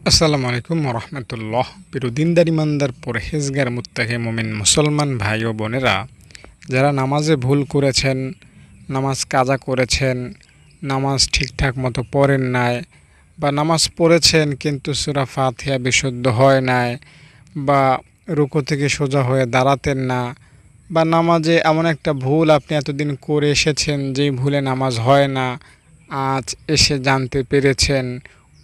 আসসালামু আলাইকুম রহমতুল্লাহ। প্রিয় দিনদার ইমানদার পরহেজগার মুত্তাকি মুমিন মুসলমান ভাই ও বোনেরা, যারা নামাজে ভুল করেছেন, নামাজ কাজা করেছেন, নামাজ ঠিকঠাক মতো পড়েন নাই, বা নামাজ পড়েছেন কিন্তু সূরা ফাতিহা বিশুদ্ধ হয় নাই, বা রুকু থেকে সোজা হয়ে দাঁড়াতেন না, বা নামাজে এমন একটা ভুল আপনি এতদিন করে এসেছেন যেই ভুলে নামাজ হয় না, আজ এসে জানতে পেরেছেন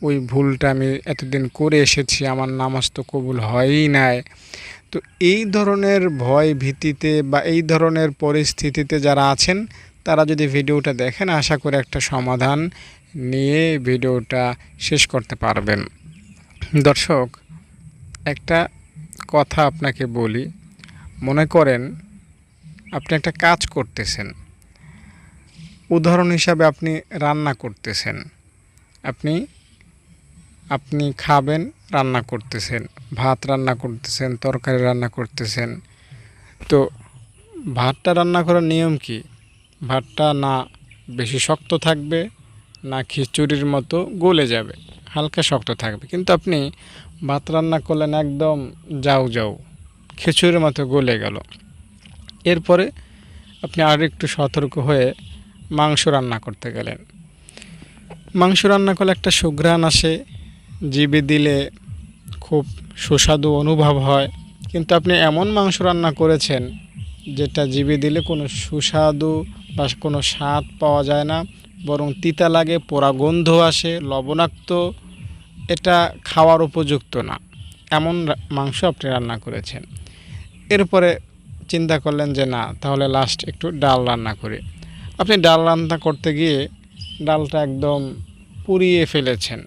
ওই ভুলটা আমি এতদিন করে এসেছি, আমার নামাজ তো কবুল হয়ই নাই। তো এই ধরনের ভয় ভীতিতে বা এই ধরনের পরিস্থিতিতে যারা আছেন, তারা যদি ভিডিওটা দেখেন, আশা করি একটা সমাধান নিয়ে ভিডিওটা শেষ করতে পারবেন। দর্শক, একটা কথা আপনাকে বলি। মনে করেন আপনি একটা কাজ করতেছেন, উদাহরণ হিসাবে আপনি রান্না করতেছেন, আপনি খাবেন, রান্না করতেছেন, ভাত রান্না করতেছেন, তরকারি রান্না করতেছেন। তো ভাতটা রান্না করার নিয়ম কি? ভাতটা না বেশি শক্ত থাকবে, না খিচুড়ির মতো গলে যাবে, হালকা শক্ত থাকবে। কিন্তু আপনি ভাত রান্না করলেন একদম যাও যাও, খিচুড়ির মতো গলে গেল। এরপরে আপনি আর একটু সতর্ক হয়ে মাংস রান্না করতে গেলেন। মাংস রান্না করলে একটা সুঘ্রাণ আসে, জিভে দিলে খুব সুস্বাদু অনুভব হয়। কিন্তু আপনি এমন মাংস রান্না করেছেন যেটা জিভে দিলে কোনো সুস্বাদু বা কোনো স্বাদ পাওয়া যায় না, বরং তিতা লাগে, পোড়া গন্ধ আসে, লবণাক্ত, এটা খাওয়ার উপযুক্ত না। এমন মাংস আপনি রান্না করেছেন। এরপরে চিন্তা করলেন যে না, তাহলে লাস্ট একটু ডাল রান্না করি। আপনি ডাল রান্না করতে গিয়ে ডালটা একদম পুড়িয়ে ফেলেছেন,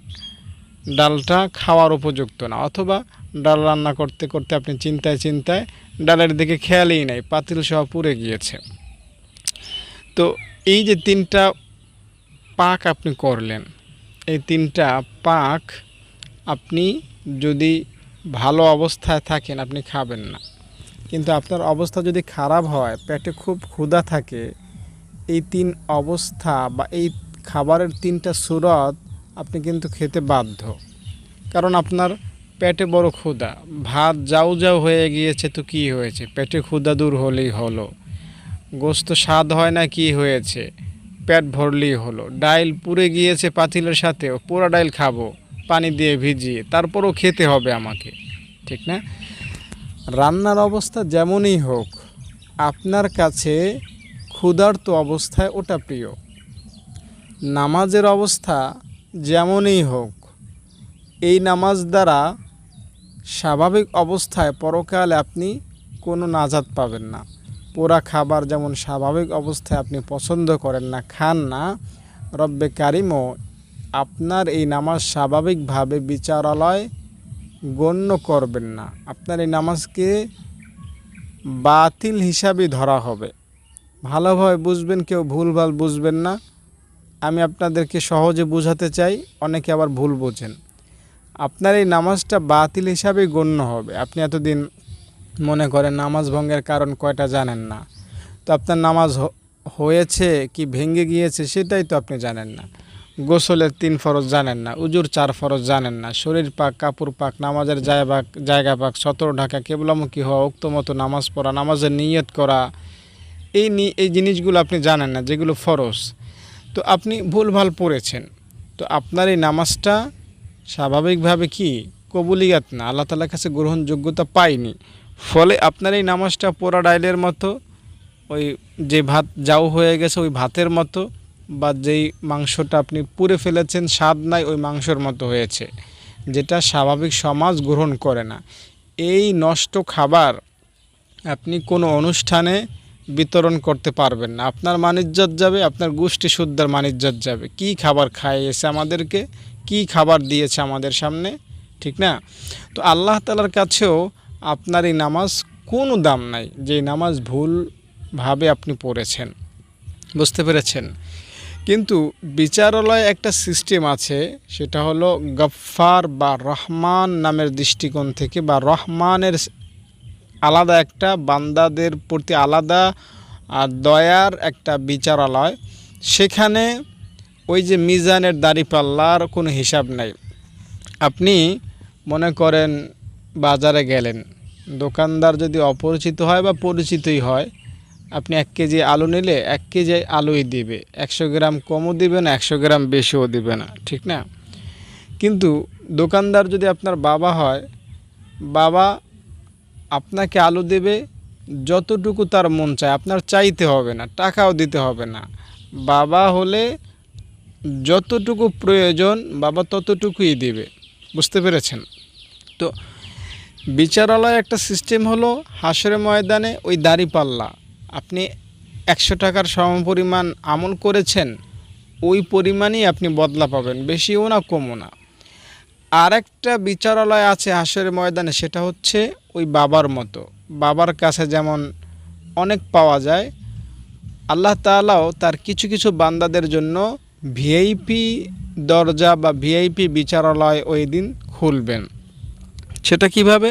ডালটা খাওয়ার উপযুক্ত না। অথবা ডাল রান্না করতে করতে আপনি চিন্তায় ডালের দিকে খেয়ালই নাই, পাতিল সহ পুড়ে গিয়েছে। তো এই যে তিনটা পাক আপনি করলেন, এই তিনটা পাক আপনি যদি ভালো অবস্থায় থাকেন আপনি খাবেন না। কিন্তু আপনার অবস্থা যদি খারাপ হয়, পেটে খুব ক্ষুধা থাকে, এই তিন অবস্থা বা এই খাবারের তিনটা সুরত আপনি কিন্তু খেতে বাধ্য। কারণ আপনার পেটে বড় ক্ষুধা, ভাত যাও যাও হয়ে গিয়েছে, তো কি হয়েছে, পেটে ক্ষুধা দূর হলেই হলো। গোস্ত স্বাদ হয় না, কি হয়েছে, পেট ভরলেই হলো। ডাইল পুড়ে গিয়েছে পাতিলের সাথেও, পোড়া ডাইল খাবো পানি দিয়ে ভিজিয়ে, তারপরও খেতে হবে আমাকে, ঠিক না? রান্নার অবস্থা যেমনই হোক, আপনার কাছে ক্ষুধার্ত অবস্থায় ওটা প্রিয়। নামাজের অবস্থা যেমনই হোক, এই নামাজ দ্বারা স্বাভাবিক অবস্থায় পরকালে আপনি কোনো নাজাত পাবেন না। পোড়া খাবার যেমন স্বাভাবিক অবস্থায় আপনি পছন্দ করেন না, খান না, রব্বে কারিমও আপনার এই নামাজ স্বাভাবিকভাবে বিচারালয় গণ্য করবেন না। আপনার এই নামাজকে বাতিল হিসাবে ধরা হবে। ভালোভাবে বুঝবেন, কেউ ভুলভাল বুঝবেন না। আমি আপনাদেরকে সহজে বোঝাতে চাই, অনেকে আবার ভুল বোঝেন। আপনার এই নামাজটা বাতিল হিসাবে গণ্য হবে। আপনি এতদিন মনে করেন নামাজ ভঙ্গের কারণ কয়টা জানেন না, তো আপনার নামাজ হয়েছে কি ভেঙে গিয়েছে সেটাই তো আপনি জানেন না। গোসলের 3 ফরজ জানেন না, উজুর 4 ফরজ জানেন না, শরীর পাক, কাপড় পাক, নামাজের জায়গা পাক, সতর ঢাকা, কেবলামুখী হওয়া, উক্ত মতো নামাজ পড়া, নামাজের নিয়ত করা, এই জিনিসগুলো আপনি জানেন না, যেগুলো ফরজ। তো আপনি ভুলভাল পড়েছেন। তো আপনার এই নামাজটা স্বাভাবিকভাবে কি কবুলিয়াত না, আল্লাহ তাআলার কাছে গ্রহণযোগ্যতা পায়নি। ফলে আপনার এই নামাজটা পোড়া ডাইলের মতো, ওই যে ভাত যাও হয়ে গেছে ওই ভাতের মতো, বা যেই মাংসটা আপনি পুড়ে ফেলেছেন স্বাদ নাই ওই মাংসর মতো হয়েছে, যেটা স্বাভাবিক সমাজ গ্রহণ করে না। এই নষ্ট খাবার আপনি কোনো অনুষ্ঠানে বিতরণ করতে পারবেন না। আপনার মানিজ্জত যাবে, আপনার গোষ্ঠী শুদ্ধার মানিজ্জত যাবে। কি খাবার খাইয়েছে আমাদেরকে, কি খাবার দিয়েছে আমাদের সামনে, ঠিক না? তো আল্লাহ তাআলার কাছেও আপনার এই নামাজ কোনো দাম নাই, যে নামাজ ভুলভাবে আপনি পড়েছেন। বুঝতে পেরেছেন? কিন্তু বিচারালয়ে একটা সিস্টেম আছে, সেটা হলো গফফার বা রহমান নামের দৃষ্টিকোণ থেকে, বা রহমানের আলাদা একটা, বান্দাদের প্রতি আলাদা দয়ার একটা বিচারালয়। সেখানে ওই যে মিজানের দাঁড়িপাল্লার কোনো হিসাব নাই। আপনি মনে করেন বাজারে গেলেন, দোকানদার যদি অপরিচিত হয় বা পরিচিতই হয়, আপনি 1 কেজি আলু নিলে 1 কেজি আলুই দিবে, 100 গ্রাম কমও দিবে না, 100 গ্রাম বেশিও দিবে না, ঠিক না? কিন্তু দোকানদার যদি আপনার বাবা হয়, বাবা আপনাকে আলু দেবে যতটুকু তার মন চায়, আপনার চাইতে হবে না, টাকাও দিতে হবে না। বাবা হলে যতটুকু প্রয়োজন বাবা ততটুকুই দিবে। বুঝতে পেরেছেন? তো বিচারালয় একটা সিস্টেম হলো, হাসরের ময়দানে ওই দাঁড়িপাল্লা, আপনি 100 টাকার সমপরিমাণ আমল করেছেন, ওই পরিমাণই আপনি বদলা পাবেন, বেশিও না কমও না। আর একটা বিচারালয় আছে হাসরের ময়দানে, সেটা হচ্ছে ওই বাবার মতো। বাবার কাছে যেমন অনেক পাওয়া যায়, আল্লাহ তাআলাও তার কিছু কিছু বান্দাদের জন্য ভিআইপি দরজা বা ভিআইপি বিচারালয় ওই দিন খুলবেন। সেটা কিভাবে?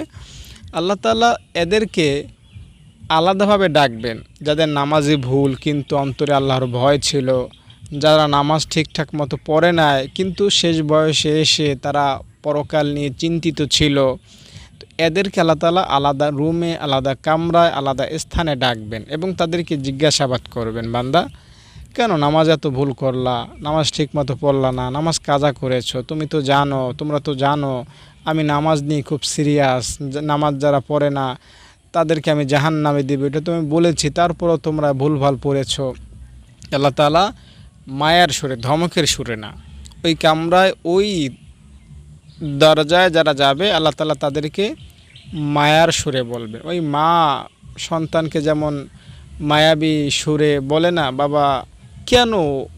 আল্লাহ তাআলা এদেরকে আলাদাভাবে ডাকবেন, যাদের নামাজে ভুল কিন্তু অন্তরে আল্লাহর ভয় ছিল, যারা নামাজ ঠিকঠাক মতো পড়ে নাই কিন্তু শেষ বয়সে এসে তারা পরকাল নিয়ে চিন্তিত ছিল, তো এদেরকে আল্লাহ তাআলা আলাদা রুমে, আলাদা কামরায়, আলাদা স্থানে ডাকবেন এবং তাদেরকে জিজ্ঞাসাবাদ করবেন, বান্দা কেন নামাজ এত ভুল করলা, নামাজ ঠিক মতো পড়লা না, নামাজ কাজা করেছো, তোমরা তো জানো আমি নামাজ নিয়ে খুব সিরিয়াস, নামাজ যারা পড়ে না তাদেরকে আমি জাহান্নামে দেব, এটা তুমি বলেছি, তারপরও তোমরা ভুলভাল পড়েছো। আল্লাহ তাআলা মায়ার সুরে, ধমকের সুরে না, ওই কামরায় ওই দরজায় যারা যাবে আল্লাহ তাআলা তাদেরকে মায়ার সুরে বলবে। ওই মা সন্তানকে যেমন মায়াবী সুরে বলে না, বাবা কেন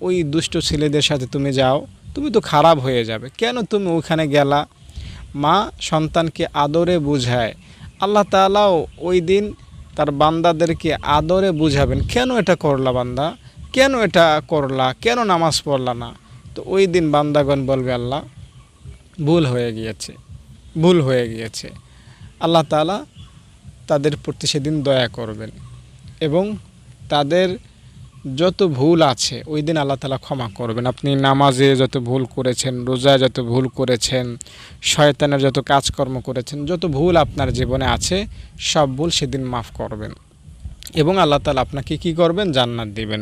ওই দুষ্ট ছেলেদের সাথে তুমি যাও, তুমি তো খারাপ হয়ে যাবে, কেন তুমি ওখানে গেলা? মা সন্তানকে আদরে বুঝায়। আল্লাহ তাআলাও ওই দিন তার বান্দাদেরকে আদরে বুঝাবেন, কেন এটা করলা বান্দা, কেন এটা করলা, কেন নামাজ পড়লা না? তো ওই দিন বান্দাগণ বলবে, আল্লাহ ভুল হয়ে গিয়েছে। আল্লাহ তাআলা তাদের প্রতি সেদিন দয়া করবেন এবং তাদের যত ভুল আছে ওই দিন আল্লাহ তাআলা ক্ষমা করবেন। আপনি নামাজে যত ভুল করেছেন, রোজায় যত ভুল করেছেন, শয়তানের যত কাজকর্ম করেছেন, যত ভুল আপনার জীবনে আছে সব ভুল সেদিন মাফ করবেন এবং আল্লাহ তাআলা আপনাকে কি করবেন? জান্নাত দিবেন।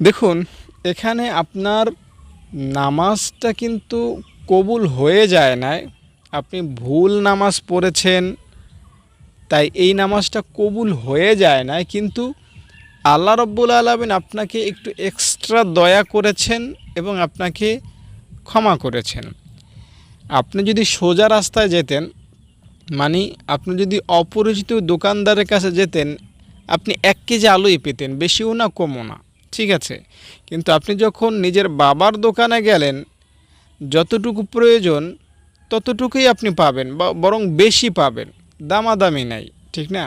দেখুন, এখানে আপনার নামাজটা কিন্তু কবুল হয়ে যায় না, আপনি ভুল নামাজ পড়েছেন তাই এই নামাজটা কবুল হয়ে যায় না, কিন্তু আল্লাহ রাব্বুল আলামিন আপনাকে একটু এক্সট্রা দয়া করেছেন এবং আপনাকে ক্ষমা করেছেন। আপনি যদি সোজা রাস্তায় যেতেন, মানে আপনি যদি অপরিচিত দোকানদারের কাছে যেতেন, আপনি 1 কেজি আলুই পেতেন, বেশিও না কমও না, ঠিক আছে? কিন্তু আপনি যখন নিজের বাবার দোকানে গেলেন, যতটুকু প্রয়োজন ততটুকুই আপনি পাবেন, বা বরং বেশি পাবেন, দামাদামি নাই, ঠিক না?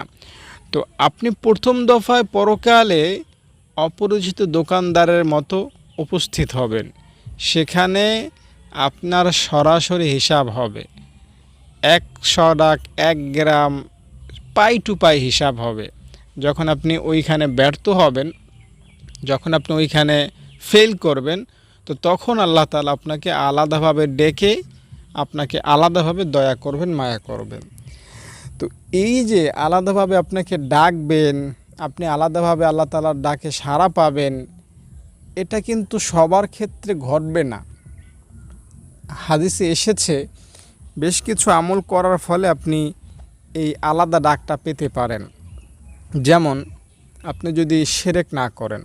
তো আপনি প্রথম দফায় পরকালে অপরিচিত দোকানদারের মতো উপস্থিত হবেন, সেখানে আপনার সরাসরি হিসাব হবে, 100 টাক 1 গ্রাম পাই টু পাই হিসাব হবে। যখন আপনি ওইখানে ব্যর্থ হবেন, যখন আপনি ওইখানে ফেল করবেন, তো তখন আল্লাহ তাআলা আপনাকে আলাদাভাবে ডেকে আপনাকে আলাদাভাবে দয়া করবেন, মায়া করবেন। তো এই যে আলাদাভাবে আপনাকে ডাকবেন, আপনি আলাদাভাবে আল্লাহ তাআলার ডাকে সাড়া পাবেন, এটা কিন্তু সবার ক্ষেত্রে ঘটবে না। হাদিসে এসেছে বেশ কিছু আমল করার ফলে আপনি এই আলাদা ডাকটা পেতে পারেন। যেমন আপনি যদি শিরক না করেন,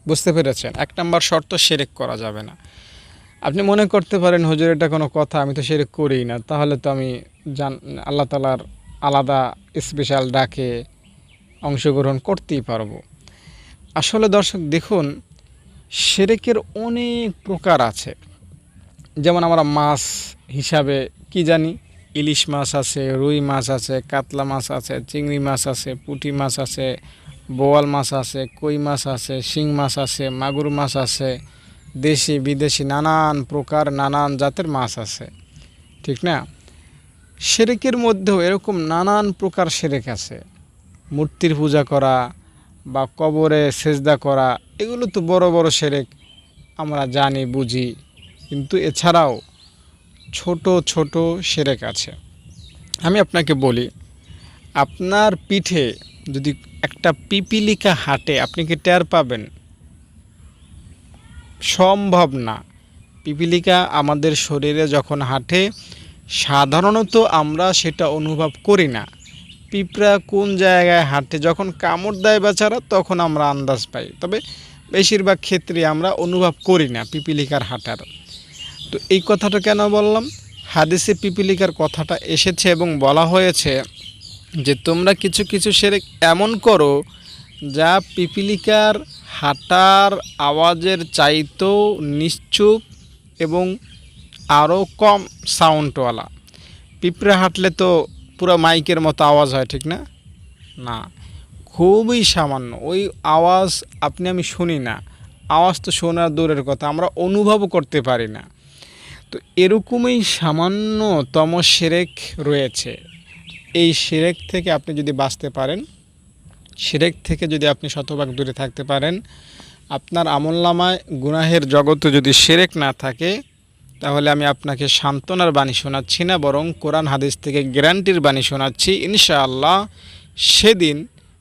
বুঝতে পেরেছেন? 1 নম্বর শর্ত, শিরক করা যাবে না। আপনি মনে করতে পারেন, হুজুর এটা কোনো কথা, আমি তো শিরক করিই না, তাহলে তো আমি আল্লাহ তাআলার আলাদা স্পেশাল ডাকে অংশগ্রহণ করতেই পারবো। আসলে দর্শক দেখুন, শিরকের অনেক প্রকার আছে। যেমন আমরা মাছ হিসাবে কি জানি, ইলিশ মাছ আছে, রুই মাছ আছে, কাতলা মাছ আছে, চিংড়ি মাছ আছে, পুঁটি মাছ আছে, বোয়াল মাছ আছে, কই মাছ আছে, শিং মাছ আছে, মাগুর মাছ আছে, দেশি বিদেশি নানান প্রকার নানান জাতের মাছ আছে, ঠিক না? শিরকের মধ্যেও এরকম নানান প্রকার শিরক আছে। মূর্তির পূজা করা বা কবরে সেজদা করা, এগুলো তো বড় বড় শিরক, আমরা জানি বুঝি। কিন্তু এছাড়াও ছোট ছোট শিরক আছে। আমি আপনাকে বলি, আপনার পিঠে যদি একটা পিপিলিকা হাঁটে, আপনি কি টের পাবেন? সম্ভব না। পিপিলিকা আমাদের শরীরে যখন হাঁটে, সাধারণত আমরা সেটা অনুভব করি না। পিঁপড়া কোন জায়গায় হাঁটে, যখন কামড় দেয় বেচারা, তখন আমরা আন্দাজ পাই। তবে বেশিরভাগ ক্ষেত্রে আমরা অনুভব করি না পিপিলিকার হাঁটার। তো এই কথাটা কেন বললাম? হাদিসে পিপিলিকার কথাটা এসেছে এবং বলা হয়েছে যে তোমরা কিছু কিছু শিরক এমন করো যা পিপিলিকার হাঁটার আওয়াজের চাইতেও নিশ্চুপ এবং আরও কম সাউন্ডওয়ালা। পিঁপড়ে হাঁটলে তো পুরো মাইকের মতো আওয়াজ হয়, ঠিক না? না, খুবই সামান্য। ওই আওয়াজ আমি শুনি না। আওয়াজ তো শোনার দূরের কথা, আমরা অনুভবও করতে পারি না। তো এরকমই সামান্যতম শিরক রয়েছে। এই শিরক থেকে আপনি যদি বাঁচতে পারেন, শিরক থেকে যদি আপনি শতভাগ দূরে থাকতে পারেন, আপনার আমলনামায় গুনাহের জগতে যদি শিরক না থাকে, তাহলে আমি আপনাকে সান্ত্বনার বাণী শোনাচ্ছি না, বরং কোরআন হাদিস থেকে গ্যারান্টির বাণী শোনাচ্ছি। ইনশাআল্লাহ সেদিন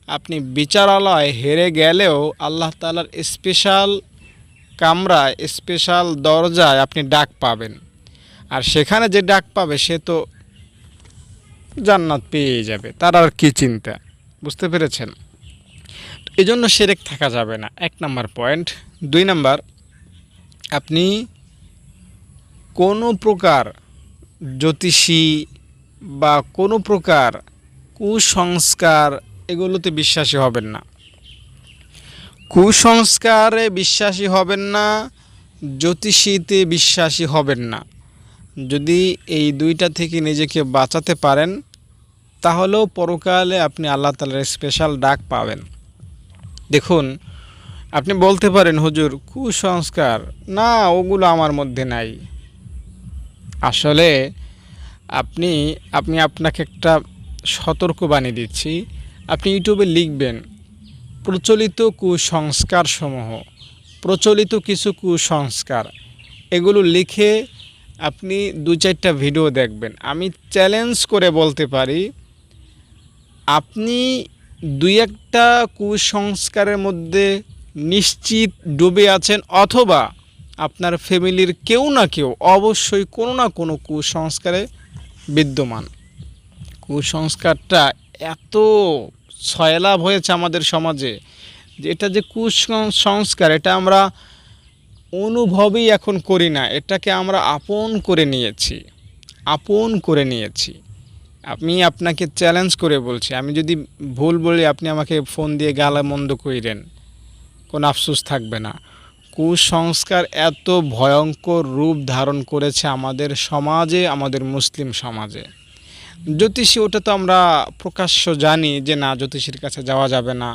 আপনি বিচারালয় হেরে গেলেও আল্লাহ তাআলার স্পেশাল কামরায়, স্পেশাল দরজায় আপনি ডাক পাবেন। আর সেখানে যে ডাক পাবে সে তো জান্নাত পেয়ে যাবে, তার আর কি চিন্তা। বুঝতে পেরেছেন? এই জন্য শিরক থাকা যাবে না, 1 নম্বর পয়েন্ট। 2 নম্বর, আপনি কোনো প্রকার জ্যোতিষী বা কোনো প্রকার কুসংস্কার এগুলোতে বিশ্বাসী হবেন না। কুসংস্কারে বিশ্বাসী হবেন না, জ্যোতিষীতে বিশ্বাসী হবেন না। যদি এই দুইটা থেকে নিজেকে বাঁচাতে পারেন, তাহলেও পরকালে আপনি আল্লাহ তাআলার স্পেশাল ডাক পাবেন। দেখুন, আপনি বলতে পারেন হুজুর কুসংস্কার না, ওগুলো আমার মধ্যে নাই। আসলে আমি আপনাকে একটা সতর্কবাণী দিচ্ছি। আপনি ইউটিউবে লিখবেন প্রচলিত কুসংস্কার সমূহ, প্রচলিত কিছু কুসংস্কার, এগুলো লিখে আপনি 2-4টা ভিডিও দেখবেন। আমি চ্যালেঞ্জ করে বলতে পারি, আপনি 2-1টা কুসংস্কারের মধ্যে নিশ্চিত ডুবে আছেন, অথবা আপনার ফ্যামিলির কেউ না কেউ অবশ্যই কোনো না কোনো কুসংস্কারে বিদ্যমান। কুসংস্কারটা এত ছয়লাভ হয়েছে আমাদের সমাজে যে এটা যে কুসংস্কার, এটা আমরা অনুভবই এখন করি না, এটাকে আমরা আপন করে নিয়েছি। আমি আপনাকে চ্যালেঞ্জ করে বলছি, আমি যদি ভুল বলি আপনি আমাকে ফোন দিয়ে গালামন্দ কইরেন, কোনো আফসোস থাকবে না। কুসংস্কার এত ভয়ঙ্কর রূপ ধারণ করেছে আমাদের সমাজে, আমাদের মুসলিম সমাজে। জ্যোতিষী, ওটা তো আমরা প্রকাশ্য জানি যে না, জ্যোতিষীর কাছে যাওয়া যাবে না।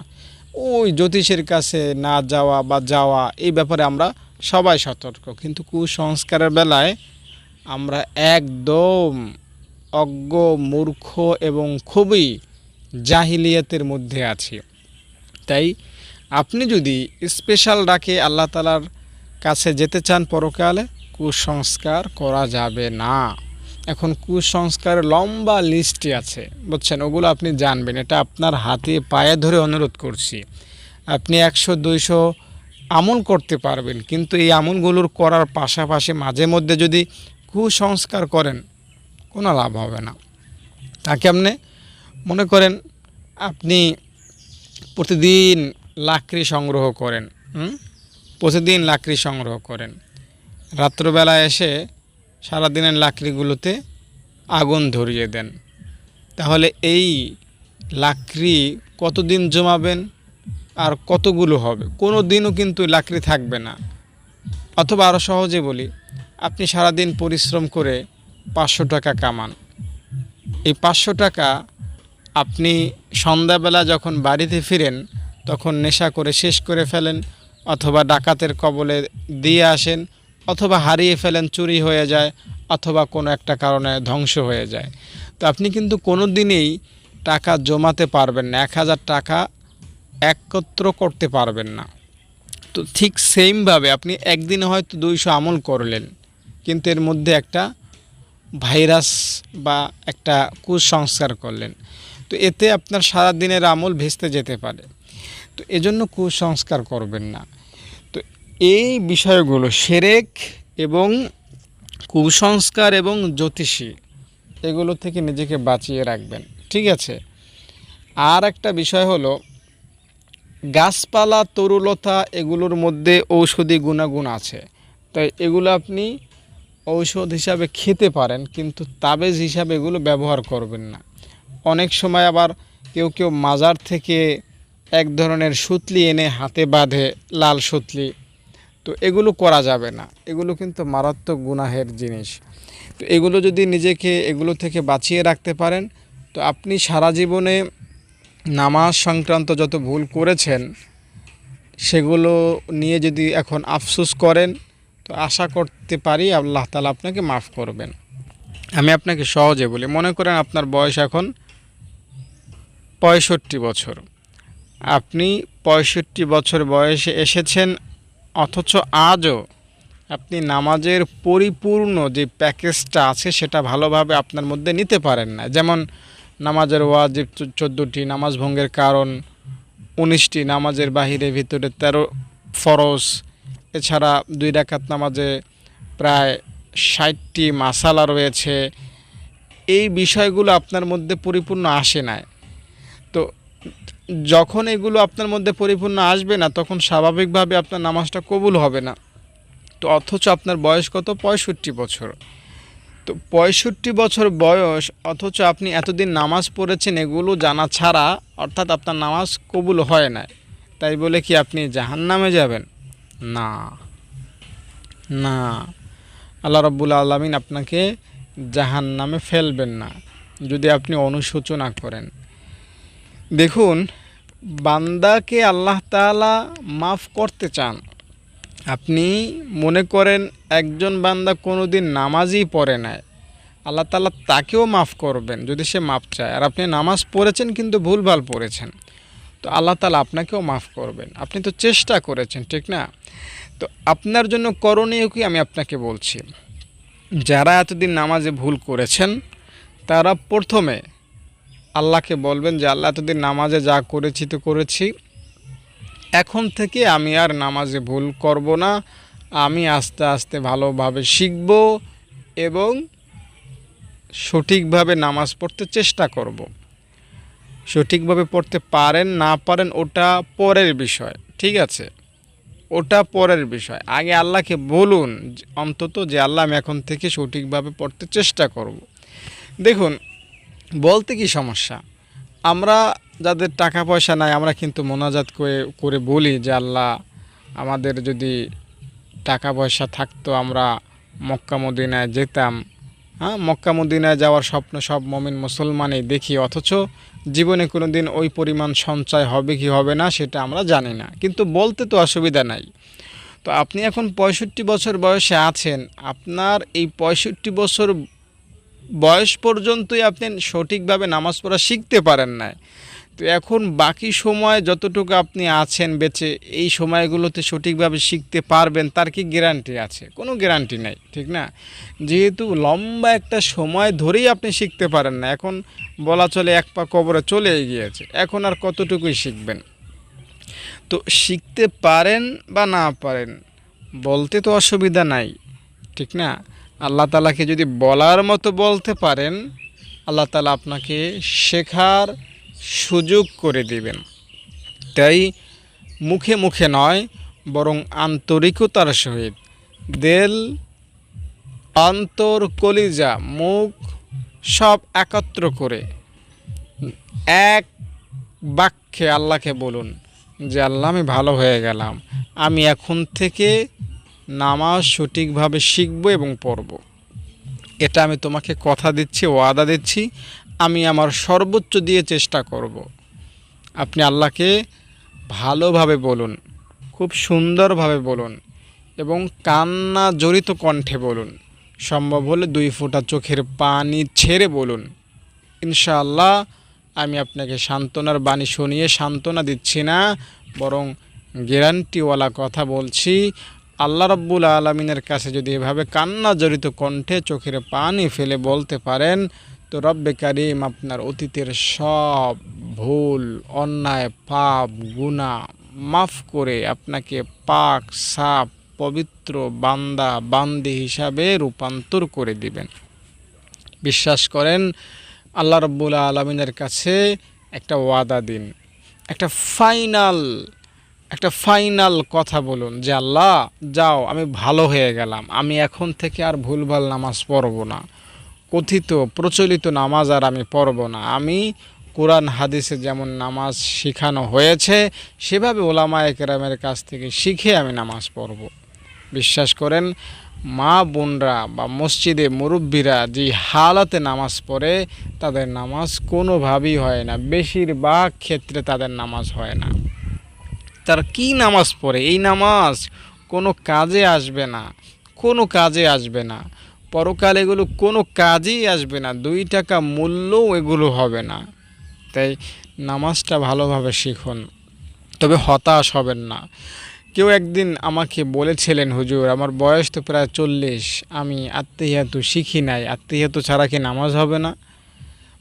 ওই জ্যোতিষীর কাছে না যাওয়া বা যাওয়া, এই ব্যাপারে আমরা সবাই সতর্ক। কিন্তু কুসংস্কারের বেলায় আমরা একদম অজ্ঞ, মূর্খ এবং খুবই জাহিলিয়াতের মধ্যে আছি। তাই আপনি যদি স্পেশাল ডাকে আল্লাহ তাআলার কাছে যেতে চান পরকালে, কুসংস্কার করা যাবে না। এখন কুসংস্কারের লম্বা লিস্টই আছে, বুঝছেন? ওগুলো আপনি জানবেন, এটা আপনার হাতে পায়ে ধরে অনুরোধ করছি। আপনি 100-200 আমল করতে পারবেন, কিন্তু এই আমলগুলোর করার পাশাপাশি মাঝে মধ্যে যদি কুসংস্কার করেন, কোনো লাভ হবে না। তাকে আপনি মনে করেন আপনি প্রতিদিন লাকড়ি সংগ্রহ করেন, প্রতিদিন লাকড়ি সংগ্রহ করেন, রাত্রবেলা এসে সারাদিনের লাকড়িগুলোতে আগুন ধরিয়ে দেন, তাহলে এই লাকড়ি কতদিন জমাবেন আর কতগুলো হবে? কোনো দিনও কিন্তু লাকড়ি থাকবে না। অথবা আরও সহজে বলি, আপনি সারাদিন পরিশ্রম করে 500 টাকা কামান, এই 500 টাকা আপনি সন্ধ্যাবেলা যখন বাড়িতে ফিরেন তখন নেশা করে শেষ করে ফেলেন, অথবা ডাকাতের কবলে দিয়ে আসেন, অথবা হারিয়ে ফেলেন, চুরি হয়ে যায়, অথবা কোনো একটা কারণে ধ্বংস হয়ে যায়। তো আপনি কিন্তু কোনো দিনই টাকা জমাতে পারবেন না, 1000 টাকা একত্র করতে পারবেন না। তো ঠিক সেমভাবে আপনি একদিনে হয়তো 200 আমল করলেন, কিন্তু এর মধ্যে একটা ভাইরাস বা একটা কুসংস্কার করলেন, তো এতে আপনার সারা দিনের আমল ভেস্তে যেতে পারে। তো এজন্য কুসংস্কার করবেন না। তো এই বিষয়গুলো শিরক এবং কুসংস্কার এবং জ্যোতিষী এগুলো থেকে নিজেকে বাঁচিয়ে রাখবেন, ঠিক আছে। আর একটা বিষয় হলো গাছপালা তরুলতা এগুলোর মধ্যে ঔষধি গুণাগুণ আছে, তাই এগুলো আপনি ঔষধ হিসাবে খেতে পারেন, কিন্তু তাবিজ হিসাবে এগুলো ব্যবহার করবেন না। অনেক সময় আবার কেউ কেউ মাজার থেকে এক ধরনের সুতলি এনে হাতে বাঁধে, লাল সুতলি, তো এগুলো করা যাবে না, এগুলো কিন্তু মারাত্মক গুনাহের জিনিস। তো এগুলো যদি নিজেকে এগুলো থেকে বাঁচিয়ে রাখতে পারেন, তো আপনি সারা জীবনে নামাজ সংক্রান্ত যত ভুল করেছেন সেগুলো নিয়ে যদি এখন আফসোস করেন, তো আশা করতে পারি আল্লাহ তাআলা আপনাকে মাফ করবেন। আমি আপনাকে সহজে বলি, মনে করেন আপনার বয়স এখন 65 বছর, আপনি 65 বছর বয়সে এসেছেন, অথচ আজও আপনি নামাজের পরিপূর্ণ যে প্যাকেজটা আছে সেটা ভালোভাবে আপনার মধ্যে নিতে পারেন না। যেমন নামাজের ওয়াজিব 14টি, নামাজ ভঙ্গের কারণ 19টি, নামাজের বাহিরে ভিতরে 13 ফরজ, এছাড়া 2 রাকাত নামাজে প্রায় 60টি মাসালা রয়েছে। এই বিষয়গুলো আপনার মধ্যে পরিপূর্ণ আসে না। তো যখন এগুলো আপনার মধ্যে পরিপূর্ণ আসবে না, তখন স্বাভাবিকভাবে আপনার নামাজটা কবুল হবে না। তো অথচ আপনার বয়স কত? 65 বছর। তো 65 বছর বয়স, অথচ আপনি এতদিন নামাজ পড়েছেন এগুলো জানা ছাড়া, অর্থাৎ আপনার নামাজ কবুল হয় না। তাই বলে কি আপনি জাহান্নামে যাবেন? না, না, আল্লাহ রাব্বুল আলামিন আপনাকে জাহান্নামে ফেলবেন না যদি আপনি অনুশোচনা করেন। দেখুন, বান্দাকে আল্লাহ তাআলা মাফ করতে চান। আপনি মনে করেন একজন বান্দা কোনোদিন নামাজই পড়ে নাই, আল্লাহ তাআলা তাকেও মাফ করবেন যদি সে মাফ চায়। আর আপনি নামাজ পড়েছেন কিন্তু ভুলভাল পড়েছেন, তো আল্লাহ তাআলা আপনাকেও মাফ করবেন। আপনি তো চেষ্টা করেছেন, ঠিক না? তো আপনার জন্য করণীয় কি আমি আপনাকে বলছি। যারা এতদিন নামাজে ভুল করেছেন তারা প্রথমে আল্লাহকে বলবেন যে আল্লাহ, এতদিন নামাজে যা করেছি তো করেছি, এখন থেকে আমি আর নামাজে ভুল করব না, আমি আস্তে আস্তে ভালোভাবে শিখব এবং সঠিকভাবে নামাজ পড়তে চেষ্টা করব। সঠিকভাবে পড়তে পারেন না পারেন ওটা পরের বিষয়, ঠিক আছে, ওটা পরের বিষয়। আগে আল্লাহকে বলুন অন্তত যে আল্লাহ, আমি এখন থেকে সঠিকভাবে পড়তে চেষ্টা করব। দেখুন, বলতে কি সমস্যা, আমরা যাদের টাকা পয়সা নাই আমরা কিন্তু মোনাজাত করে বলি যে আল্লাহ, আমাদের যদি টাকা পয়সা থাকতো আমরা মক্কা মদিনায় যেতাম। হ্যাঁ, মক্কা মদিনায় যাওয়ার স্বপ্ন সব মুমিন মুসলমানই দেখি, অথচ জীবনে কোনো দিন ওই পরিমাণ সঞ্চয় হবে কি হবে না সেটা আমরা জানি না, কিন্তু বলতে তো অসুবিধা নাই। তো আপনি এখন 65 বছর বয়সে আছেন, আপনার এই 65 বছর বয়স পর্যন্তই আপনি সঠিকভাবে নামাজ পড়া শিখতে পারেন না। তো এখন বাকি সময় যতটুকু আপনি আছেন বেঁচে, এই সময়গুলোতে সঠিকভাবে শিখতে পারবেন তার কি গ্যারান্টি আছে? কোনো গ্যারান্টি নেই, ঠিক না? যেহেতু লম্বা একটা সময় ধরেই আপনি শিখতে পারেন না, এখন বলা চলে এক পা কবরে চলে গিয়েছে, এখন আর কতটুকুই শিখবেন? তো শিখতে পারেন বা না পারেন বলতে তো অসুবিধা নাই, ঠিক না? আল্লাহ তাআলাকে যদি বলার মতো বলতে পারেন, আল্লাহ তাআলা আপনাকে শেখার সুযোগ করে দিবেন। তাই মুখে মুখে নয়, বরং আন্তরিকতার সহিত দিল, অন্তর, কলিজা, মুখ সব একত্র করে এক বাক্যে আল্লাহকে বলুন যে আল্লাহ, আমি ভালো হয়ে গেলাম, আমি এখন থেকে নামাজ সঠিকভাবে শিখব এবং পড়ব। এটা আমি তোমাকে কথা দিচ্ছি, ওয়াদা দিচ্ছি, আমি আমার সর্বোচ্চ দিয়ে চেষ্টা করব। আপনি আল্লাহকে ভালোভাবে বলুন, খুব সুন্দরভাবে বলুন এবং কান্না জড়িত কণ্ঠে বলুন, সম্ভব হলে 2 ফোঁটা চোখের পানি ছেড়ে বলুন। ইনশাআল্লাহ আমি আপনাকে সান্ত্বনার বাণী শুনিয়ে সান্ত্বনা দিচ্ছি না, বরং গ্যারান্টিওয়ালা কথা বলছি, আল্লাহ রাব্বুল আলামিনের কাছে যদি এভাবে কান্না জড়িত কণ্ঠে চোখের পানি ফেলে বলতে পারেন, তো রব্বে কারিম আপনার অতীতের সব ভুল, অন্যায়, পাপ, গুনাহ মাফ করে আপনাকে পাক, সাফ, পবিত্র বান্দা বান্দি হিসাবে রূপান্তর করে দিবেন। বিশ্বাস করেন, আল্লাহ রাব্বুল আলামিনের কাছে একটা ওয়াদা দিন, একটা ফাইনাল কথা বলুন যে আল্লাহ যাও, আমি ভালো হয়ে গেলাম, আমি এখন থেকে আর ভুলভাল নামাজ পড়ব না, কথিত প্রচলিত নামাজ আর আমি পড়ব না, আমি কোরআন হাদিসে যেমন নামাজ শেখানো হয়েছে সেভাবে ওলামায়ে কেরামের কাছ থেকে শিখে আমি নামাজ পড়ব। বিশ্বাস করেন, মা বোনরা বা মসজিদে মুরব্বীরা যে হালাতে নামাজ পড়ে তাদের নামাজ কোনোভাবেই হয় না, বেশিরভাগ ক্ষেত্রে তাদের নামাজ হয় না। তারা কি নামাজ পড়ে? এই নামাজ কোনো কাজে আসবে না, কোনো কাজে আসবে না, পরকালে এগুলো কোনো কাজেই আসবে না, 2 টাকা মূল্যও এগুলো হবে না। তাই নামাজটা ভালোভাবে শিখুন, তবে হতাশ হবেন না। কেউ একদিন আমাকে বলেছিলেন, হুজুর আমার বয়স তো প্রায় 40, আমি আত্তাহিয়াতু শিখি নাই, আত্তাহিয়াতু ছাড়া কি নামাজ হবে না?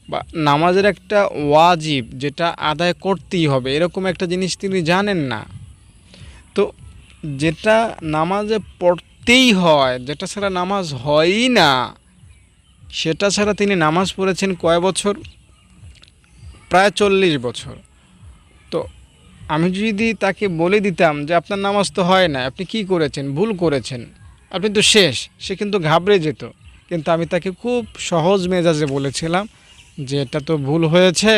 বা নামাজের একটা ওয়াজিব যেটা আদায় করতেই হবে, এরকম একটা জিনিস তিনি জানেন না। তো যেটা নামাজে পড়তেই হয়, যেটা ছাড়া নামাজ হয়ই না, সেটা ছাড়া তিনি নামাজ পড়েছেন কয় বছর? প্রায় 40 বছর। তো আমি যদি তাকে বলে দিতাম যে আপনার নামাজ তো হয় না, আপনি কি করেছেন, ভুল করেছেন, আপনি তো শেষ, সে কিন্তু ঘাবড়ে যেত। কিন্তু আমি তাকে খুব সহজ মেজাজে বলেছিলাম যে এটা তো ভুল হয়েছে,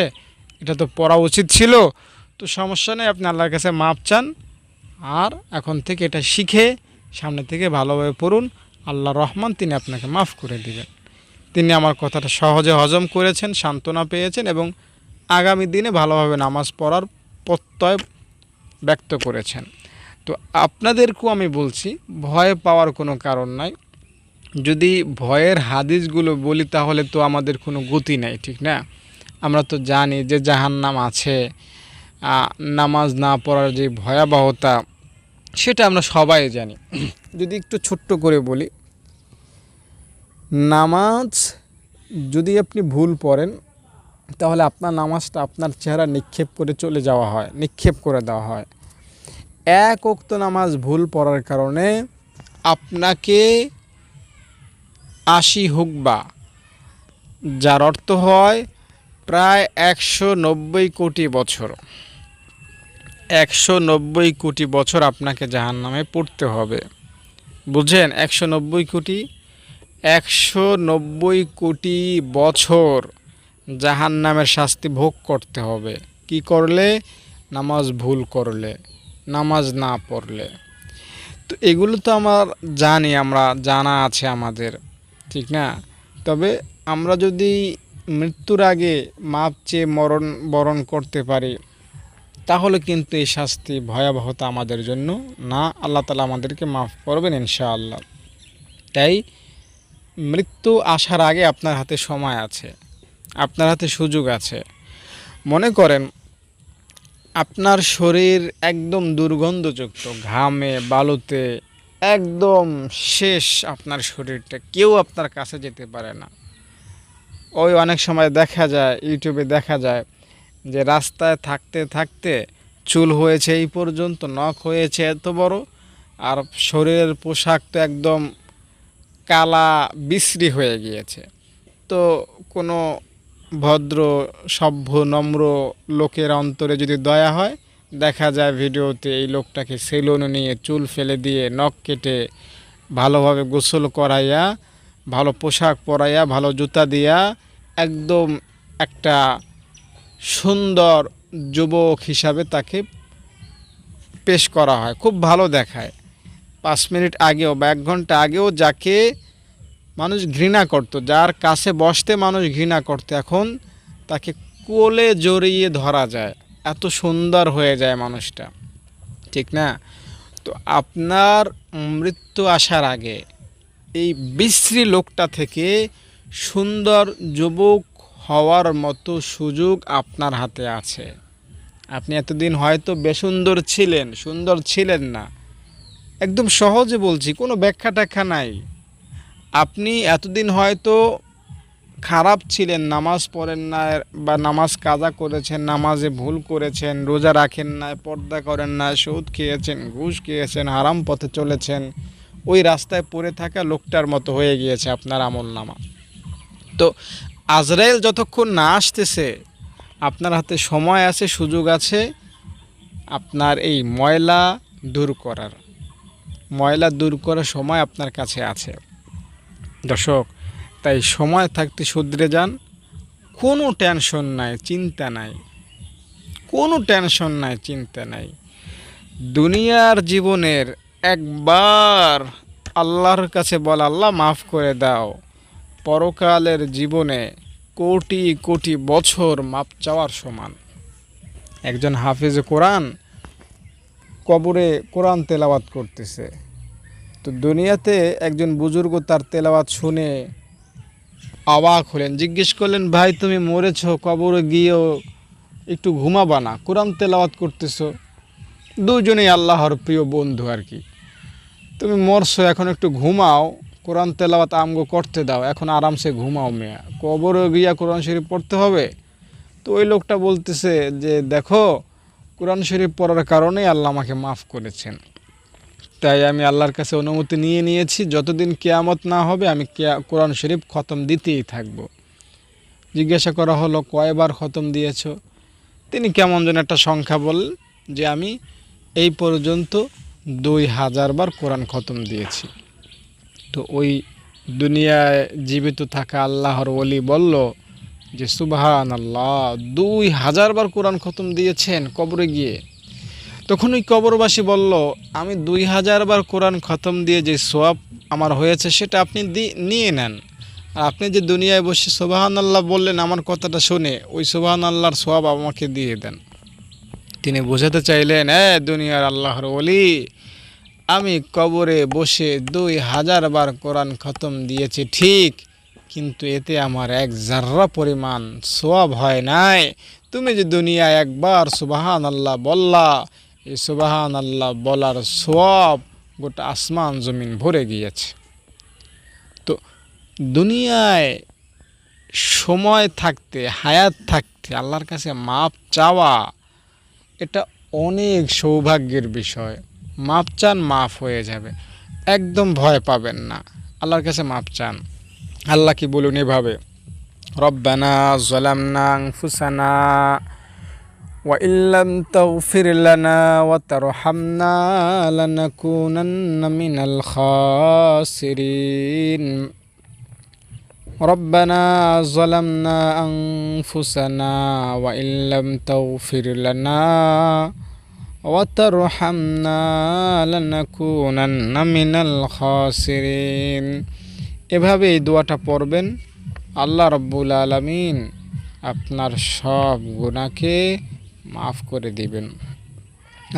এটা তো পড়া উচিত ছিল, তো সমস্যা নেই, আপনি আল্লাহর কাছে মাপ চান, আর এখন থেকে এটা শিখে সামনে থেকে ভালোভাবে পড়ুন, আল্লাহ রহমান তিনি আপনাকে মাফ করে দিবেন। তিনি আমার কথাটা সহজে হজম করেছেন, সান্ত্বনা পেয়েছেন এবং আগামী দিনে ভালোভাবে নামাজ পড়ার প্রত্যয় ব্যক্ত করেছেন। তো আপনাদেরকেও আমি বলছি, ভয় পাওয়ার কোনো কারণ নাই। যদি ভয়ের হাদিসগুলো বলি তাহলে তো আমাদের কোনো গতি নাই, ঠিক না? আমরা তো জানি যে জাহান্নাম আছে, নামাজ না পড়ার যে ভয়াবহতা সেটা আমরা সবাই জানি। যদি একটু ছোট্ট করে বলি, নামাজ যদি আপনি ভুল পড়েন তাহলে আপনার নামাজটা আপনার চেহারা নিক্ষেপ করে চলে যাওয়া হয়, নিক্ষেপ করে দেওয়া হয়। 1 ওয়াক্ত নামাজ ভুল পড়ার কারণে আপনাকে 80 হুকবা, যার অর্থ হয় প্রায় 190 কোটি বছর, 190 কোটি বছর আপনাকে জাহান্নামে পড়তে হবে। বুঝেন? 190 কোটি, 190 কোটি বছর জাহান্নামের শাস্তি ভোগ করতে হবে। কি করলে? নামাজ ভুল করলে, নামাজ না পড়লে। তো এগুলো তো আমরা জানা আছে আমাদের, ঠিক না? তবে আমরা যদি মৃত্যুর আগে মাপ চেয়ে বরণ করতে পারি তাহলে কিন্তু এই শাস্তি ভয়াবহতা আমাদের জন্য না, আল্লাহ তাআলা আমাদেরকে মাফ করবেন ইনশাআল্লাহ। তাই মৃত্যু আসার আগে আপনার হাতে সময় আছে, আপনার হাতে সুযোগ আছে। মনে করেন আপনার শরীর একদম দুর্গন্ধযুক্ত, ঘামে বালুতে একদম শেষ, আপনার শরীরটা, কেউ আপনার কাছে যেতে পারে না। ওই অনেক সময় দেখা যায়, ইউটিউবে দেখা যায় যে রাস্তায় থাকতে থাকতে চুল হয়েছে এই পর্যন্ত, নখ হয়েছে এত বড়, আর শরীরের পোশাক তো একদম কালা বিশ্রী হয়ে গিয়েছে। তো কোনো ভদ্র সভ্য নম্র লোকের অন্তরে যদি দয়া হয়, দেখা যায় ভিডিওতে এই লোকটাকে সেলুনে নিয়ে চুল ফেলে দিয়ে নখ কেটে ভালোভাবে গোসল করাইয়া, ভালো পোশাক পরাইয়া, ভালো জুতা দিয়া একদম একটা সুন্দর যুবক হিসাবে তাকে পেশ করা হয়, খুব ভালো দেখায়। 5 মিনিট আগেও বা 1 ঘন্টা আগেও যাকে মানুষ ঘৃণা করত, যার কাছে বসতে মানুষ ঘৃণা করত, এখন তাকে কোলে জড়িয়ে ধরা যায়, এত সুন্দর হয়ে যায় মানুষটা, ঠিক না? তো আপনার মৃত্যু আসার আগে এই বিশ্রী লোকটা থেকে সুন্দর যুবক হওয়ার মতো সুযোগ আপনার হাতে আছে। আপনি এতদিন হয়তো বেসুন্দর ছিলেন, সুন্দর ছিলেন না, একদম সহজে বলছি, কোনো ব্যাখ্যা ট্যাখ্যা নাই। আপনি এতদিন হয়তো খারাপ ছিলেন, নামাজ পড়েন না বা নামাজ কাজা করেছেন, নামাজে ভুল করেছেন, রোজা রাখেন না, পর্দা করেন না, সুদ খেয়েছেন, ঘুষ খেয়েছেন, হারাম পথে চলেছেন, ওই রাস্তায় পড়ে থাকা লোকটার মতো হয়ে গিয়েছে আপনার আমলনামা। তো আজরাইল যতক্ষণ না আসতেছে আপনার হাতে সময় আছে, সুযোগ আছে আপনার এই ময়লা দূর করার সময় আপনার কাছে আছে দর্শক। তাই সময় থাকতে শুধরে যান। কোনো টেনশন নাই, চিন্তা নাই, কোনো টেনশন নাই, চিন্তা নাই। দুনিয়ার জীবনের একবার আল্লাহর কাছে বল, আল্লাহ মাফ করে দাও। পরকালের জীবনে কোটি কোটি বছর মাপ চাওয়ার সমান। একজন হাফেজে কোরআন কবরে কোরআন তেলাওয়াত করতেছে, তো দুনিয়াতে একজন বুজুর্গ তার তেলাওয়াত শুনে অবাক হলেন, জিজ্ঞেস করলেন, ভাই তুমি মরেছ, কবরে গিয়েও একটু ঘুমাবা না, কোরআন তেলাওয়াত করতেছো। দুজনেই আল্লাহর প্রিয় বন্ধু আর কি। তুমি মরছো, এখন একটু ঘুমাও, কোরআন তেলাওয়াত আমগো করতে দাও, এখন আরামসে ঘুমাও মেয়া, কবরে গিয়া কোরআন শরীফ পড়তে হবে। তো ওই লোকটা বলতেছে যে দেখো, কোরআন শরীফ পড়ার কারণেই আল্লাহ আমাকে মাফ করেছেন, তাই আমি আল্লাহর কাছে অনুমতি নিয়েছি, যতদিন কিয়ামত না হবে আমি কোরআন শরীফ খতম দিতেই থাকব। জিজ্ঞাসা করা হলো, কয়বার খতম দিয়েছ? তিনি কেমন যেন একটা সংখ্যা বললেন যে আমি এই পর্যন্ত 2000 বার কোরআন খতম দিয়েছি। তো ওই দুনিয়ায় জীবিত থাকা আল্লাহর ওলি বলল যে সুবহানাল্লাহ, 2000 বার কোরআন খতম দিয়েছেন কবরে গিয়ে। তখন ওই কবরবাসী বলল, আমি 2000 বার কোরআন খতম দিয়ে যে সোয়াব আমার হয়েছে সেটা আপনি নিয়ে নেন, আর আপনি যে দুনিয়ায় বসে সুবহানাল্লাহ বললেন আমার কথাটা শুনে, ওই সুবহানাল্লাহর সোয়াব আমাকে দিয়ে দেন। তিনি বোঝাতে চাইলেন, দুনিয়ার আল্লাহর ওলি, আমি কবরে বসে 2000 বার কোরআন খতম দিয়েছি ঠিক, কিন্তু এতে আমার এক জাররা পরিমাণ সোয়াব হয় নাই। তুমি যে দুনিয়ায় একবার সুবহানাল্লাহ বললা, এই সুবহানাল্লাহ বলার সোয়াব গোটা আসমান জমিন ভরে গিয়েছে। তো দুনিয়ায় সময় থাকতে, হায়াত থাকতে আল্লাহর কাছে মাপ চাওয়া, এটা অনেক সৌভাগ্যের বিষয়। মাপ চান, মাফ হয়ে যাবে, একদম ভয় পাবেন না, আল্লাহর কাছে মাপ চান। আল্লাহ কি বলুন এভাবে, রব্বানা যালামনা আনফুসানা ওয়া ইল্লাম তাগফির লানা ওয়া তারহামনা লানাকুনান্না মিনাল খাসিরিন। রব্বানা যালামনা আনফুসানা ওয়া ইল্লাম তাগফির লানা ওয়া তারহামনা লানাকুনান্না মিনাল খাসিরিন। এভাবে এই দোয়াটা পড়বেন, আল্লাহ রাব্বুল আলামিন আপনার সব গুনাহকে মাফ করে দিবেন,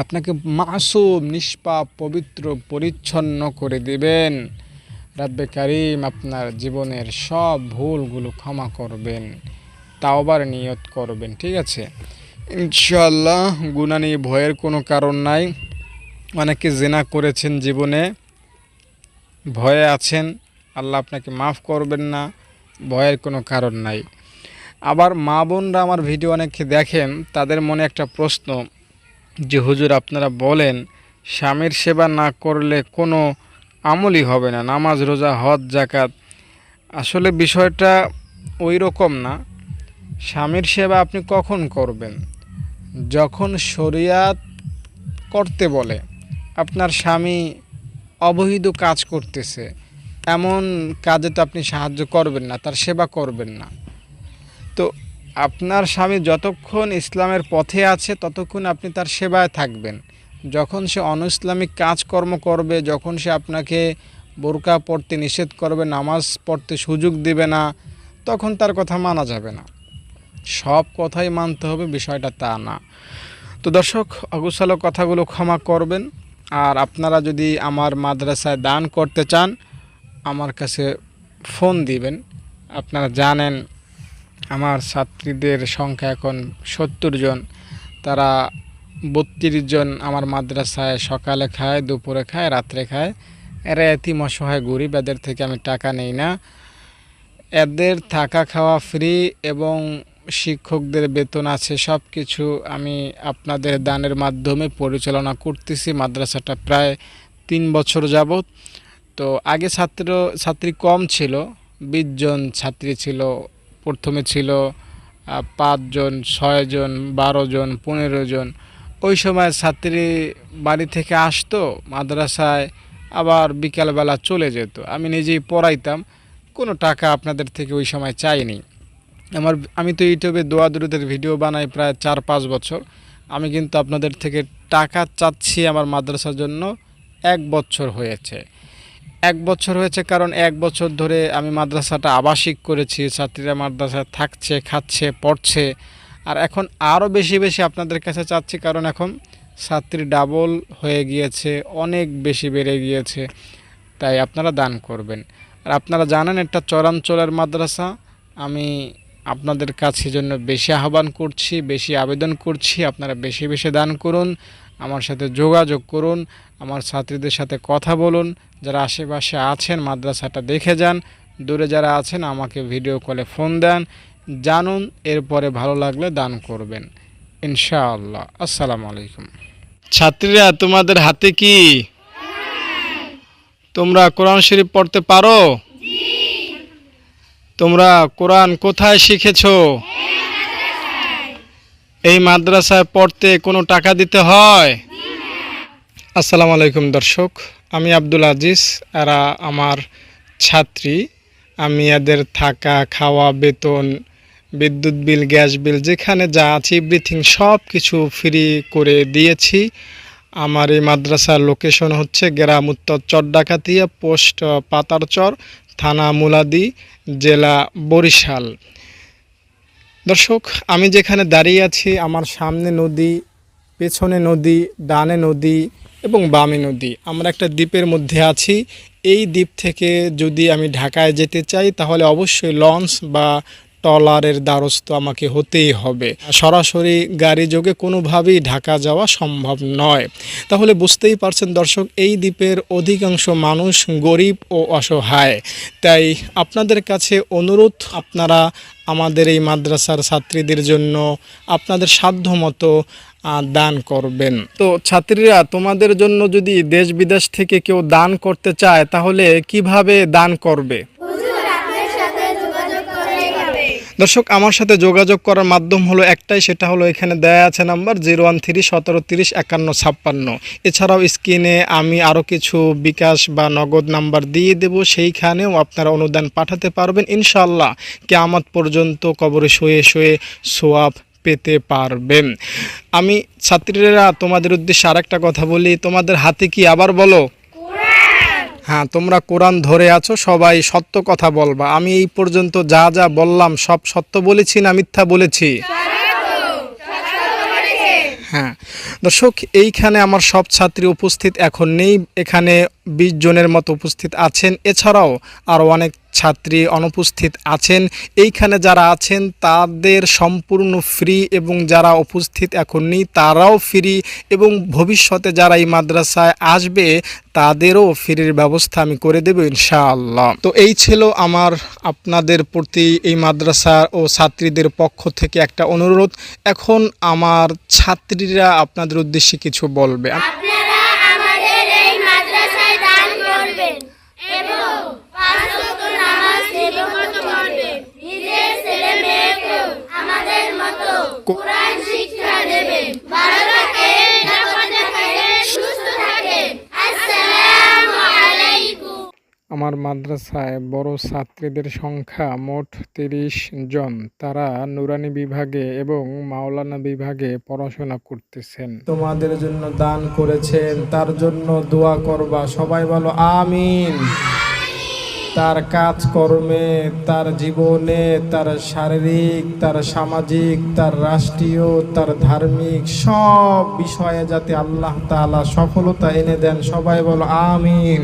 আপনাকে মাসুম, নিষ্পাপ, পবিত্র, পরিচ্ছন্ন করে দিবেন। রব্বে কারীম আপনার জীবনের সব ভুলগুলো ক্ষমা করবেন, তাওবার নিয়ত করবেন, ঠিক আছে ইনশাআল্লাহ। গুনাহ নিয়ে ভয়ের কোনো কারণ নাই। অনেকে জিনা করেছেন জীবনে, ভয়ে আছেন, আল্লাহ আপনাকে মাফ করবেন না, ভয়ের কোনো কারণ নাই। আবার মা বোনরা আমার ভিডিও অনেকে দেখেন, তাদের মনে একটা প্রশ্ন যে হুজুর আপনারা বলেন স্বামীর সেবা না করলে কোনো আমলই হবে না, নামাজ, রোজা, হজ, যাকাত। আসলে বিষয়টা ওই রকম না। স্বামীর সেবা আপনি কখন করবেন? যখন শরিয়াত করতে বলে। আপনার স্বামী অবৈধ কাজ করতেছে, এমন কাজে তো আপনি সাহায্য করবেন না, তার সেবা করবেন না। তো আপনার স্বামী যতক্ষণ ইসলামের পথে আছে ততক্ষণ আপনি তার সেবায় থাকবেন। যখন সে অনইসলামিক কাজকর্ম করবে, যখন সে আপনাকে বোরকা পড়তে নিষেধ করবে, নামাজ পড়তে সুযোগ দেবে না, তখন তার কথা মানা যাবে না। সব কথাই মানতে হবে, বিষয়টা তা না। তো দর্শক, অগোছালো কথাগুলো ক্ষমা করবেন। আর আপনারা যদি আমার মাদ্রাসায় দান করতে চান, আমার কাছে ফোন দিবেন। আপনারা জানেন আমার ছাত্রীদের সংখ্যা এখন 70 জন। তারা 32 জন আমার মাদ্রাসায় সকালে খায়, দুপুরে খায়, রাত্রে খায়। এরা এতিম অসহায় গরিব, এদের থেকে আমি টাকা নেই না। এদের থাকা খাওয়া ফ্রি এবং শিক্ষকদের বেতন আছে, সব কিছু আমি আপনাদের দানের মাধ্যমে পরিচালনা করতেছি মাদ্রাসাটা প্রায় 3 বছর যাবত। তো আগে ছাত্রী কম ছিল, 20 জন ছাত্রী ছিল, প্রথমে ছিল 5 জন, 6 জন, 12 জন, 15 জন। ওই সময় ছাত্রী বাড়ি থেকে আসতো মাদ্রাসায়, আবার বিকালবেলা চলে যেত। আমি নিজেই পড়াইতাম, কোনো টাকা আপনাদের থেকে ওই সময় চাইনি। আমি তো ইউটিউবে দোয়া দরুদের ভিডিও বানাই প্রায় 4-5 বছর। আমি কিন্তু আপনাদের থেকে টাকা চাচ্ছি আমার মাদ্রাসার জন্য 1 বছর হয়েছে। 1 বছর হয়েছে কারণ 1 বছর ধরে আমি মাদ্রাসাটা আবাসিক করেছি, ছাত্রীরা মাদ্রাসায় থাকছে, খাচ্ছে, পড়ছে। আর এখন আরও বেশি বেশি আপনাদের কাছে চাচ্ছি, কারণ এখন ছাত্রী ডাবল হয়ে গিয়েছে, অনেক বেশি বেড়ে গিয়েছে। তাই আপনারা দান করবেন। আর আপনারা জানেন এটা চরাঞ্চলের মাদ্রাসা। আমি আপনাদের কাছে জন্য বেশি আহ্বান করছি, বেশি আবেদন করছি, আপনারা বেশি বেশি দান করুন, আমার সাথে যোগাযোগ করুন, আমার ছাত্রীদের সাথে কথা বলুন। যারা আশেপাশে আছেন মাদ্রাসাটা দেখে যান, দূরে যারা আছেন আমাকে ভিডিও কলে ফোন দেন, জানুন, এরপরে ভালো লাগলে দান করবেন ইনশাআল্লাহ। আসসালামু আলাইকুম। ছাত্রীরা, তোমাদের হাতে কি? তোমরা কোরআন শরীফ পড়তে পারো? তোমরা কোরআন কোথায় শিখেছো? এই মাদ্রাসায় পড়তে কোনো টাকা দিতে হয়? আসসালামু আলাইকুম দর্শক, আমি আব্দুল আজিজ, এরা আমার ছাত্রী। আমি এদের থাকা খাওয়া, বেতন, বিদ্যুৎ বিল, গ্যাস বিল, যেখানে যা আছে এভরিথিং সব কিছু ফ্রি করে দিয়েছি। আমার এই মাদ্রাসার লোকেশন হচ্ছে গ্রাম উত্তর চরডাকাতিয়া, পোস্ট পাতারচর, থানা মুলাদি, জেলা বরিশাল। দর্শক, আমি যেখানে দাঁড়িয়ে আছি, আমার সামনে নদী, পেছনে নদী, ডানে নদী এবং বামে নদী। আমরা একটা দ্বীপের মধ্যে আছি। এই দ্বীপ থেকে যদি আমি ঢাকায় যেতে চাই তাহলে অবশ্যই লঞ্চ বা ট্রলারের দ্বারস্থ আমাকে হতেই হবে। সরাসরি গাড়ি যোগে কোনোভাবেই ঢাকা যাওয়া সম্ভব নয়। তাহলে বুঝতেই পারছেন দর্শক, এই দ্বীপের অধিকাংশ মানুষ গরিব ও অসহায়। তাই আপনাদের কাছে অনুরোধ, আপনারা আমাদের এই মাদ্রাসার ছাত্রীদের জন্য আপনাদের সাধ্যমতো দান করবেন। তো ছাত্রীরা, তোমাদের জন্য যদি দেশ বিদেশ থেকে কেউ দান করতে চায় তাহলে কিভাবে দান করবে? দর্শক, আমার সাথে যোগাযোগ করার মাধ্যম হলো একটাই, সেটা হলো এখানে দেয়া আছে নাম্বার 013-1730-5156। এছাড়াও স্ক্রিনে আমি আরও কিছু বিকাশ বা নগদ নাম্বার দিয়ে দেব, সেইখানেও আপনারা অনুদান পাঠাতে পারবেন ইনশাআল্লাহ। কিয়ামত পর্যন্ত কবরে শুয়ে শুয়ে সোয়াব পেতে পারবেন। আমি ছাত্রীরা তোমাদের উদ্দেশ্যে আরেকটা কথা বলি, তোমাদের হাতে কি? আবার বলো। হ্যাঁ, তোমরা কোরআন ধরে আছো, সবাই সত্য কথা বলবা। আমি এই পর্যন্ত যা যা বললাম সব সত্য বলেছি না মিথ্যা বলেছি? হ্যাঁ দর্শক, এইখানে আমার সব ছাত্রী উপস্থিত এখন নেই, এখানে 20 জনের মতো উপস্থিত আছেন। এছাড়াও আরও অনেক ছাত্রী অনুপস্থিত আছেন। এইখানে যারা আছেন তাদের সম্পূর্ণ ফ্রি, এবং যারা উপস্থিত এখন নেই তারাও ফ্রি, এবং ভবিষ্যতে যারা এই মাদ্রাসায় আসবে তাদেরও ফ্রির ব্যবস্থা আমি করে দেব ইনশাআল্লাহ। তো এই ছিল আমার আপনাদের প্রতি এই মাদ্রাসা ও ছাত্রীদের পক্ষ থেকে একটা অনুরোধ। এখন আমার ছাত্রীরা আপনাদের উদ্দেশ্যে কিছু বলবে। কোরআন শিক্ষা দেবেন, ভালো থাকেন, সুস্থ থাকেন। আসসালামু আলাইকুম। আমার মাদ্রাসায় বড় ছাত্রীদের সংখ্যা মোট 30 জন। তারা নুরানি বিভাগে এবং মাওলানা বিভাগে পড়াশোনা করতেছেন। তোমাদের জন্য দান করেছেন, তার জন্য দোয়া করবা। সবাই বলো আমিন। তার কাজকর্মে, তার জীবনে, তার শারীরিক, তার সামাজিক, তার রাষ্ট্রীয়, তার ধার্মিক সব বিষয়ে যাতে আল্লাহ তাআলা সফলতা এনে দেন। সবাই বলো আমিন।